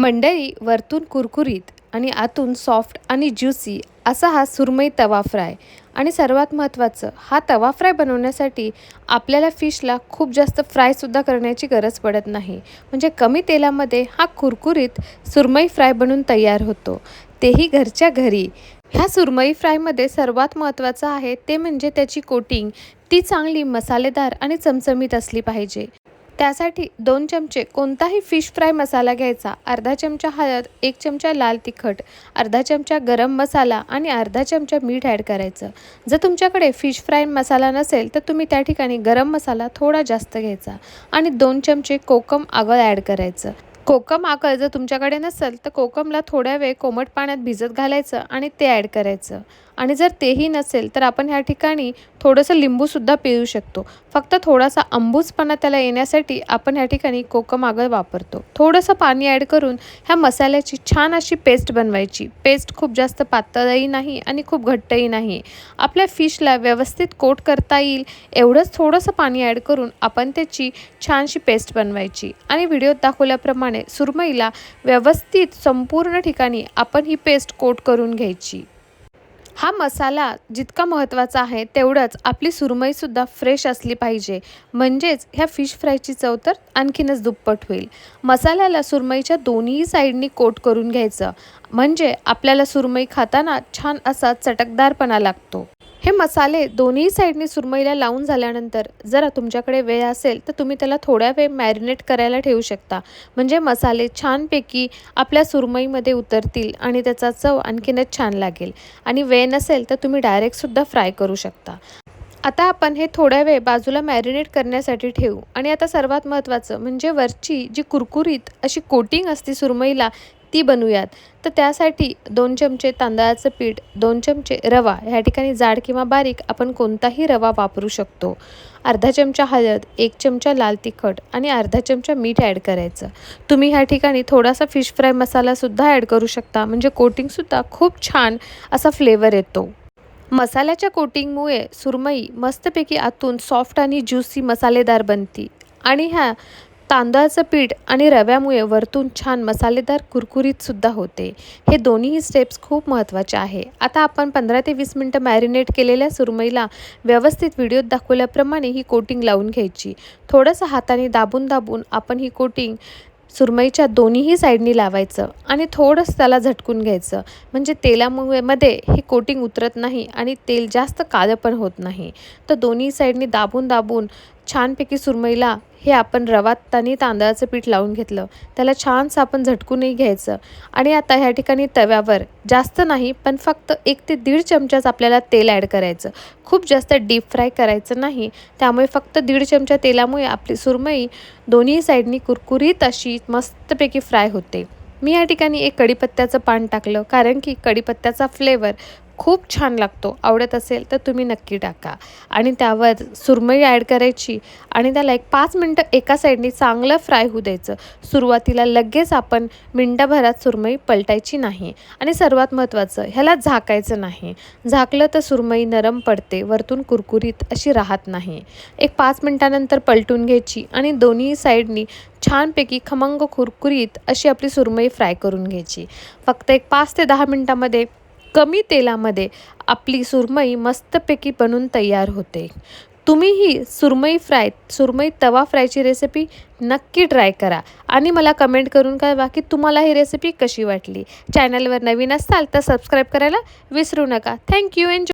मंडळी, वरतून कुरकुरीत आणि आतून सॉफ्ट आणि ज्युसी असा हा सुरमई तवा फ्राय. आणि सर्वात महत्त्वाचं, हा तवा फ्राय बनवण्यासाठी आपल्याला फिशला खूप जास्त फ्रायसुद्धा करण्याची गरज पडत नाही. म्हणजे कमी तेलामध्ये हा कुरकुरीत सुरमई फ्राय बनून तयार होतो, तेही घरच्या घरी. ह्या सुरमई फ्रायमध्ये सर्वात महत्त्वाचं आहे ते म्हणजे त्याची कोटिंग. ती चांगली मसालेदार आणि चमचमीत असली पाहिजे. त्यासाठी 2 चमचे कोणताही फिश फ्राय मसाला घ्यायचा, अर्धा चमचा हळद, 1 चमचा लाल तिखट, अर्धा चमचा गरम मसाला आणि अर्धा चमचा मीठ ॲड करायचं. जर तुमच्याकडे फिश फ्राय मसाला नसेल तर तुम्ही त्या ठिकाणी गरम मसाला थोडा जास्त घ्यायचा आणि 2 चमचे कोकम आगळ ॲड करायचं. कोकम आगळ जर तुमच्याकडे नसेल तर कोकमला थोड्या वेळ कोमट पाण्यात भिजत घालायचं आणि ते ॲड करायचं. आणि जर तेही नसेल तर आपण ह्या ठिकाणी थोडंसं लिंबूसुद्धा पिळू शकतो. फक्त थोडासा आंबूसपणा त्याला येण्यासाठी आपण ह्या ठिकाणी कोकम आगळ वापरतो. थोडंसं पाणी ॲड करून ह्या मसाल्याची छान अशी पेस्ट बनवायची. पेस्ट खूप जास्त पातळही नाही आणि खूप घट्टही नाही. आपल्या फिशला व्यवस्थित कोट करता येईल एवढंच थोडंसं पाणी ॲड करून आपण त्याची छानशी पेस्ट बनवायची. आणि व्हिडिओत दाखवल्याप्रमाणे सुरमईला व्यवस्थित संपूर्ण ठिकाणी आपण ही पेस्ट कोट करून घ्यायची. हा मसाला जितका महत्त्वाचा आहे तेवढंच आपली सुरमईसुद्धा फ्रेश असली पाहिजे. म्हणजेच ह्या फिश फ्रायची चव तर आणखीनच दुप्पट होईल. मसाल्याला सुरमईच्या दोन्ही साईडनी कोट करून घ्यायचं, म्हणजे आपल्याला सुरमई खाताना छान असा चटकदारपणा लागतो. हे मसाले दोन्ही साईडनी सुरमईला लावून झाल्यानंतर जरा तुमच्याकडे वेळ असेल तर तुम्ही त्याला थोड्या वेळ मॅरिनेट करायला ठेवू शकता. म्हणजे मसाले छानपैकी आपल्या सुरमईमध्ये उतरतील आणि त्याचा चव आणखीनच छान लागेल. आणि वेळ नसेल तर तुम्ही डायरेक्टसुद्धा फ्राय करू शकता. आता आपण हे थोड्या वेळ बाजूला मॅरिनेट करण्यासाठी ठेवू. आणि आता सर्वात महत्त्वाचं म्हणजे वरची जी कुरकुरीत अशी कोटिंग असते सुरमईला ती बनवूयात. तर त्यासाठी 2 चमचे तांदळाचं पीठ, 2 चमचे रवा, ह्या ठिकाणी जाड किंवा बारीक आपण कोणताही रवा वापरू शकतो, अर्धा चमचा हळद, 1 चमचा लाल तिखट आणि अर्धा चमचा मीठ ॲड करायचं. तुम्ही ह्या ठिकाणी थोडासा फिश फ्राय मसालासुद्धा ॲड करू शकता, म्हणजे कोटिंगसुद्धा खूप छान असा फ्लेवर येतो. मसाल्याच्या कोटिंगमुळे सुरमई मस्तपैकी आतून सॉफ्ट आणि ज्युसी मसालेदार बनते. आणि ह्या तांदळाचं पीठ आणि रव्यामुळे वरतून छान मसालेदार कुरकुरीतसुद्धा होते. हे दोन्ही स्टेप्स खूप महत्त्वाचे आहे. आता आपण 15 ते 20 मिनटं मॅरिनेट केलेल्या सुरमईला व्यवस्थित व्हिडिओत दाखवल्याप्रमाणे ही कोटिंग लावून घ्यायची. थोडंसं हाताने दाबून दाबून आपण ही कोटिंग सुरमईच्या दोन्हीही साईडनी लावायचं आणि थोडंसं त्याला झटकून घ्यायचं. म्हणजे तेलामुळे मध्ये ही कोटिंग उतरत नाही आणि तेल जास्त काळं पण होत नाही. तर दोन्ही साईडनी दाबून दाबून छानपैकी सुरमईला हे आपण रवात आणि तांदळाचं पीठ लावून घेतलं, त्याला छानसं आपण झटकूनही घ्यायचं. आणि आता ह्या ठिकाणी तव्यावर जास्त नाही पण फक्त 1 ते 1.5 चमचाच आपल्याला तेल ॲड करायचं. खूप जास्त डीप फ्राय करायचं नाही. त्यामुळे फक्त 1.5 चमचा तेलामुळे आपली सुरमई दोन्ही साईडनी कुरकुरीत अशी मस्तपैकी फ्राय होते. मी या ठिकाणी एक कढीपत्त्याचं पान टाकलं, कारण की कढीपत्त्याचा फ्लेवर खूप छान लागतो. आवडत असेल तर तुम्ही नक्की टाका. आणि त्यावर सुरमई ॲड करायची आणि त्याला एक 5 मिनटं एका साईडनी चांगलं फ्राय होऊ द्यायचं. सुरुवातीला लगेच आपण मिनटाभरात सुरमई पलटायची नाही. आणि सर्वात महत्त्वाचं, ह्याला झाकायचं नाही. झाकलं तर सुरमई नरम पडते, वरतून कुरकुरीत अशी राहत नाही. एक 5 मिनटानंतर पलटून घ्यायची आणि दोन्ही साईडनी छानपैकी खमंग कुरकुरीत अशी आपली सुरमई फ्राय करून घ्यायची. फक्त एक 5 ते 10 मिनटामध्ये कमी तेलामध्ये आपली सुरमई मस्तपैकी बनून तयार होते. तुम्हीही सुरमई तवा फ्रायची रेसिपी नक्की ट्राय करा आणि मला कमेंट करून कळवा की तुम्हाला ही रेसिपी कशी वाटली. चॅनलवर नवीन असाल तर सबस्क्राईब करायला विसरू नका. थँक्यू. एन्जॉय.